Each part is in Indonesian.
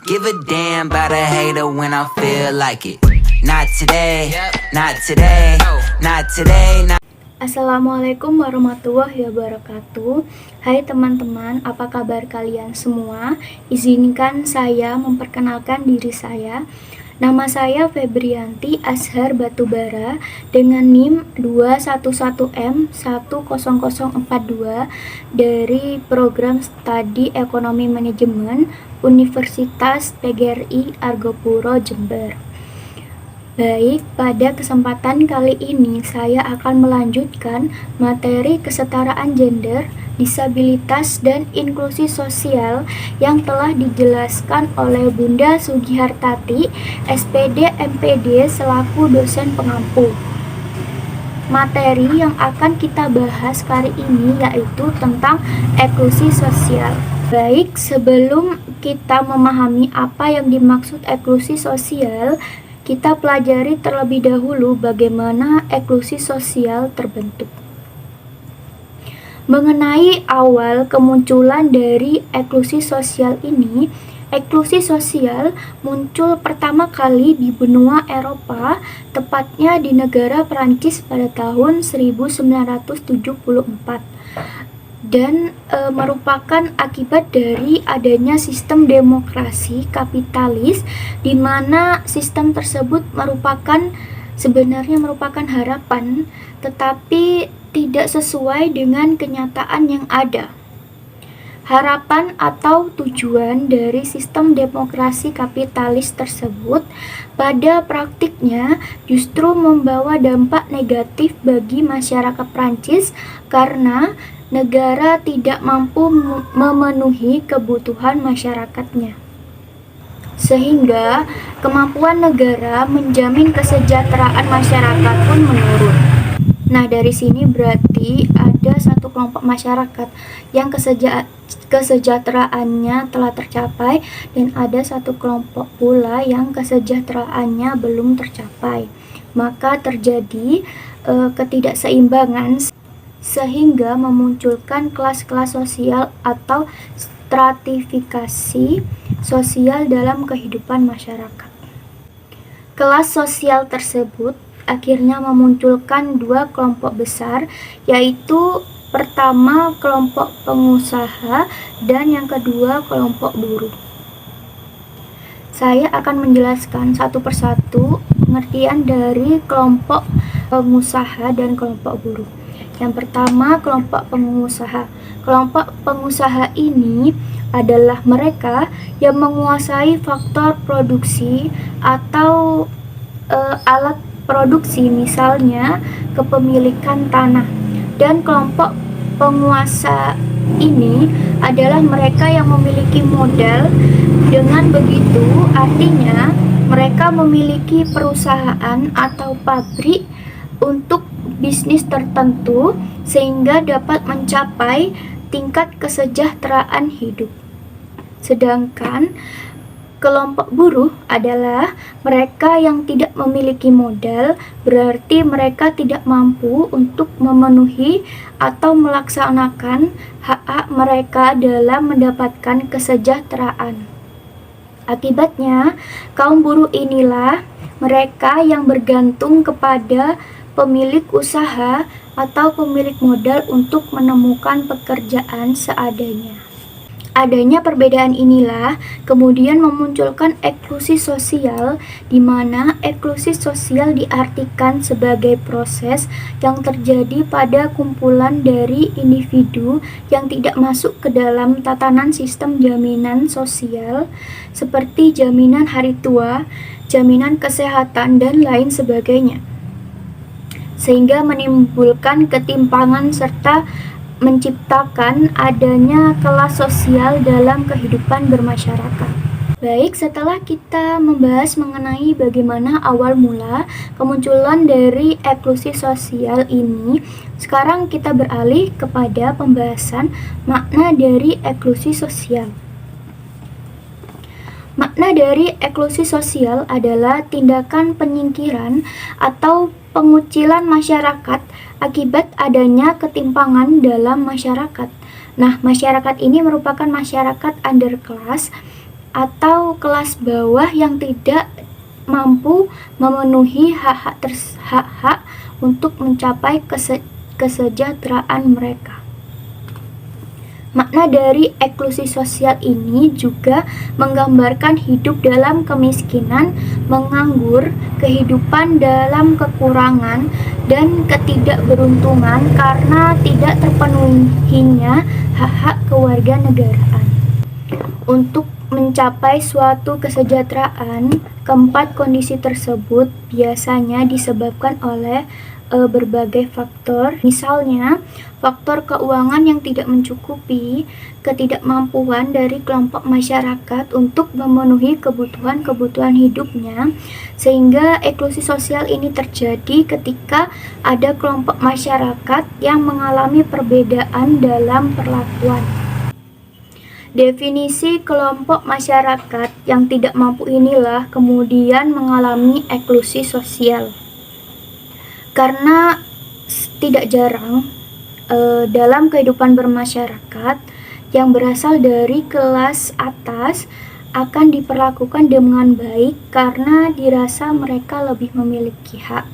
give a damn about a hater when I feel like it. Not today, not today, not today, not. Assalamualaikum warahmatullahi wabarakatuh. Hai teman-teman, apa kabar kalian semua? Izinkan saya memperkenalkan diri saya. Nama saya Febrianti Azhar Batubara dengan NIM 211M10042 dari Program Studi Ekonomi Manajemen Universitas PGRI Argopuro Jember. Baik, pada kesempatan kali ini saya akan melanjutkan materi kesetaraan gender, disabilitas, dan inklusi sosial yang telah dijelaskan oleh Bunda Sugihartati, SPD MPD selaku dosen pengampu. Materi yang akan kita bahas kali ini yaitu tentang inklusi sosial. Baik, sebelum kita memahami apa yang dimaksud inklusi sosial, kita pelajari terlebih dahulu bagaimana inklusi sosial terbentuk. Mengenai awal kemunculan dari inklusi sosial ini, inklusi sosial muncul pertama kali di benua Eropa, tepatnya di negara Prancis pada tahun 1974. Dan merupakan akibat dari adanya sistem demokrasi kapitalis di mana sistem tersebut sebenarnya merupakan harapan tetapi tidak sesuai dengan kenyataan yang ada. Harapan atau tujuan dari sistem demokrasi kapitalis tersebut pada praktiknya justru membawa dampak negatif bagi masyarakat Prancis karena negara tidak mampu memenuhi kebutuhan masyarakatnya, sehingga kemampuan negara menjamin kesejahteraan masyarakat pun menurun. Nah, dari sini berarti ada satu kelompok masyarakat yang kesejahteraannya telah tercapai dan ada satu kelompok pula yang kesejahteraannya belum tercapai. Maka terjadi ketidakseimbangan sehingga memunculkan kelas-kelas sosial atau stratifikasi sosial dalam kehidupan masyarakat. Kelas sosial tersebut akhirnya memunculkan dua kelompok besar, yaitu pertama kelompok pengusaha dan yang kedua kelompok buruh. Saya akan menjelaskan satu persatu pengertian dari kelompok pengusaha dan kelompok buruh. Yang pertama, kelompok pengusaha. Kelompok pengusaha ini adalah mereka yang menguasai faktor produksi atau alat produksi, misalnya kepemilikan tanah. Dan kelompok penguasa ini adalah mereka yang memiliki modal. Dengan begitu, artinya mereka memiliki perusahaan atau pabrik untuk bisnis tertentu sehingga dapat mencapai tingkat kesejahteraan hidup. Sedangkan kelompok buruh adalah mereka yang tidak memiliki modal, berarti mereka tidak mampu untuk memenuhi atau melaksanakan hak-hak mereka dalam mendapatkan kesejahteraan. Akibatnya, kaum buruh inilah mereka yang bergantung kepada pemilik usaha atau pemilik modal untuk menemukan pekerjaan seadanya. Adanya perbedaan inilah kemudian memunculkan inklusi sosial, di mana inklusi sosial diartikan sebagai proses yang terjadi pada kumpulan dari individu yang tidak masuk ke dalam tatanan sistem jaminan sosial seperti jaminan hari tua, jaminan kesehatan, dan lain sebagainya, sehingga menimbulkan ketimpangan serta menciptakan adanya kelas sosial dalam kehidupan bermasyarakat. Baik, setelah kita membahas mengenai bagaimana awal mula kemunculan dari inklusi sosial ini, sekarang kita beralih kepada pembahasan makna dari inklusi sosial. Makna dari inklusi sosial adalah tindakan penyingkiran atau pengucilan masyarakat akibat adanya ketimpangan dalam masyarakat. Nah, masyarakat ini merupakan masyarakat underclass atau kelas bawah yang tidak mampu memenuhi hak-hak untuk mencapai kesejahteraan mereka. Makna dari eksklusi sosial ini juga menggambarkan hidup dalam kemiskinan, menganggur, kehidupan dalam kekurangan, dan ketidakberuntungan karena tidak terpenuhinya hak-hak kewarganegaraan. Untuk mencapai suatu kesejahteraan, keempat kondisi tersebut biasanya disebabkan oleh berbagai faktor, misalnya faktor keuangan yang tidak mencukupi, ketidakmampuan dari kelompok masyarakat untuk memenuhi kebutuhan-kebutuhan hidupnya, sehingga eksklusi sosial ini terjadi ketika ada kelompok masyarakat yang mengalami perbedaan dalam perlakuan. Definisi kelompok masyarakat yang tidak mampu inilah kemudian mengalami eksklusi sosial. Karena tidak jarang dalam kehidupan bermasyarakat yang berasal dari kelas atas akan diperlakukan dengan baik karena dirasa mereka lebih memiliki hak,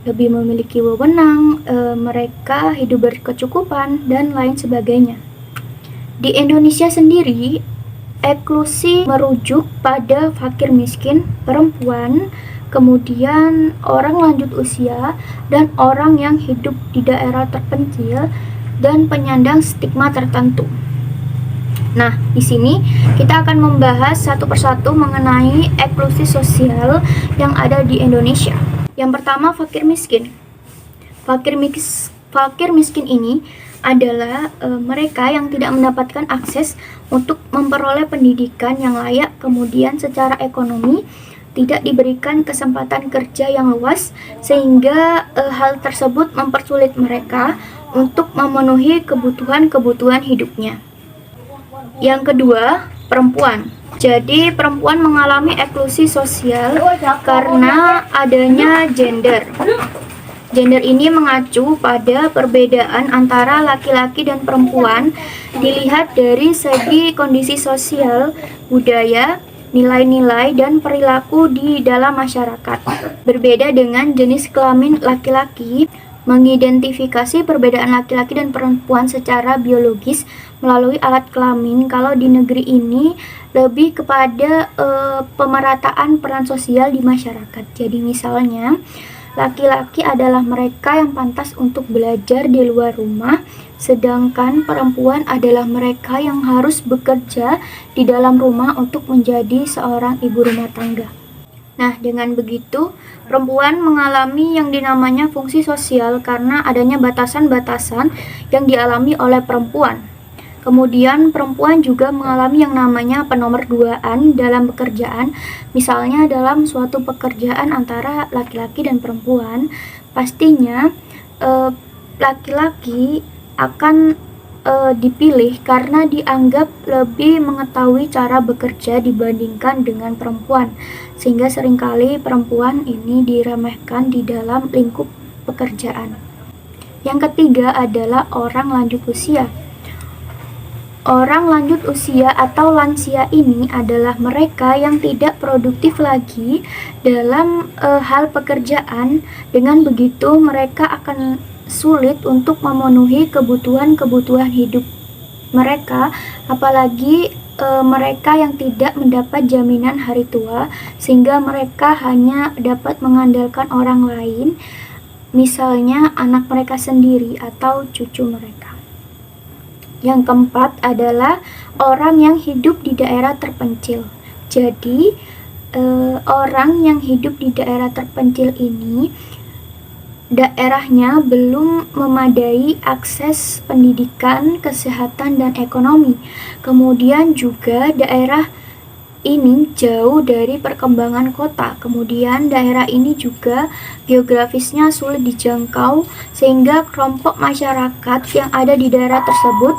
lebih memiliki wewenang, mereka hidup berkecukupan, dan lain sebagainya. Di Indonesia sendiri, eksklusi merujuk pada fakir miskin, perempuan, kemudian orang lanjut usia, dan orang yang hidup di daerah terpencil dan penyandang stigma tertentu. Nah, di sini kita akan membahas satu persatu mengenai eksklusi sosial yang ada di Indonesia. Yang pertama, fakir miskin. Fakir miskin ini adalah mereka yang tidak mendapatkan akses untuk memperoleh pendidikan yang layak, kemudian secara ekonomi tidak diberikan kesempatan kerja yang luas, sehingga hal tersebut mempersulit mereka untuk memenuhi kebutuhan-kebutuhan hidupnya. Yang kedua, perempuan. Jadi perempuan mengalami eksklusi sosial karena adanya gender. Gender ini mengacu pada perbedaan antara laki-laki dan perempuan dilihat dari segi kondisi sosial, budaya, nilai-nilai, dan perilaku di dalam masyarakat. Berbeda dengan jenis kelamin laki-laki, mengidentifikasi perbedaan laki-laki dan perempuan secara biologis melalui alat kelamin. Kalau di negeri ini lebih kepada pemerataan peran sosial di masyarakat. Jadi misalnya, laki-laki adalah mereka yang pantas untuk belajar di luar rumah, sedangkan perempuan adalah mereka yang harus bekerja di dalam rumah untuk menjadi seorang ibu rumah tangga. Nah, dengan begitu, perempuan mengalami yang dinamanya fungsi sosial karena adanya batasan-batasan yang dialami oleh perempuan. Kemudian perempuan juga mengalami yang namanya penomorduaan dalam pekerjaan. Misalnya dalam suatu pekerjaan antara laki-laki dan perempuan, pastinya laki-laki akan dipilih karena dianggap lebih mengetahui cara bekerja dibandingkan dengan perempuan, sehingga seringkali perempuan ini diremehkan di dalam lingkup pekerjaan. Yang ketiga adalah orang lanjut usia. Orang lanjut usia atau lansia ini adalah mereka yang tidak produktif lagi dalam hal pekerjaan. Dengan begitu mereka akan sulit untuk memenuhi kebutuhan-kebutuhan hidup mereka, apalagi mereka yang tidak mendapat jaminan hari tua, sehingga mereka hanya dapat mengandalkan orang lain, misalnya anak mereka sendiri atau cucu mereka. Yang keempat adalah orang yang hidup di daerah terpencil. Jadi, orang yang hidup di daerah terpencil ini daerahnya belum memadai akses pendidikan, kesehatan, dan ekonomi. Kemudian juga daerah ini jauh dari perkembangan kota. Kemudian daerah ini juga geografisnya sulit dijangkau, sehingga kelompok masyarakat yang ada di daerah tersebut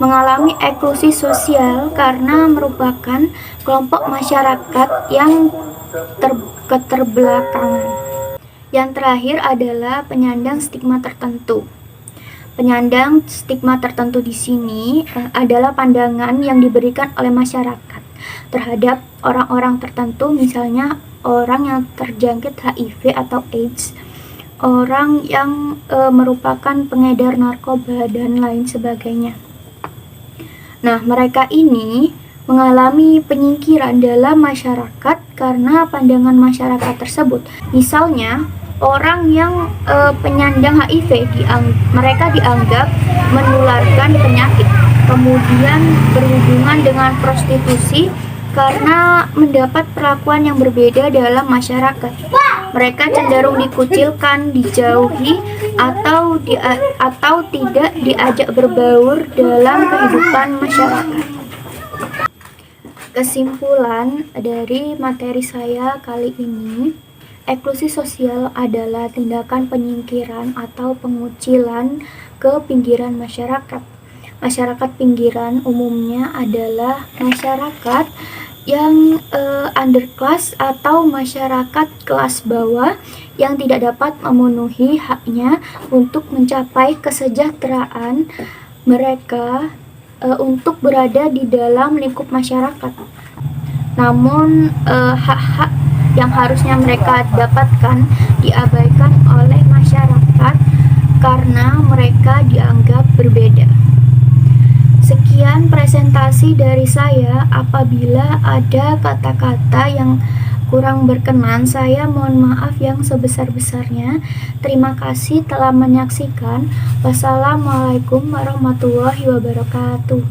mengalami eksklusi sosial karena merupakan kelompok masyarakat yang keterbelakangan. Yang terakhir adalah penyandang stigma tertentu. Penyandang stigma tertentu di sini adalah pandangan yang diberikan oleh masyarakat terhadap orang-orang tertentu, misalnya orang yang terjangkit HIV atau AIDS, orang yang merupakan pengedar narkoba, dan lain sebagainya. Nah, mereka ini mengalami penyingkiran dalam masyarakat karena pandangan masyarakat tersebut. Misalnya, orang yang penyandang HIV mereka dianggap menularkan penyakit, kemudian berhubungan dengan prostitusi karena mendapat perlakuan yang berbeda dalam masyarakat. Mereka cenderung dikucilkan, dijauhi, atau tidak diajak berbaur dalam kehidupan masyarakat. Kesimpulan dari materi saya kali ini, eksklusi sosial adalah tindakan penyingkiran atau pengucilan ke pinggiran masyarakat. Masyarakat pinggiran umumnya adalah masyarakat yang underclass atau masyarakat kelas bawah yang tidak dapat memenuhi haknya untuk mencapai kesejahteraan mereka untuk berada di dalam lingkup masyarakat. Namun hak-hak yang harusnya mereka dapatkan diabaikan oleh masyarakat karena mereka dianggap berbeda. Sekian presentasi dari saya. Apabila ada kata-kata yang kurang berkenan, saya mohon maaf yang sebesar-besarnya. Terima kasih telah menyaksikan. Wassalamualaikum warahmatullahi wabarakatuh.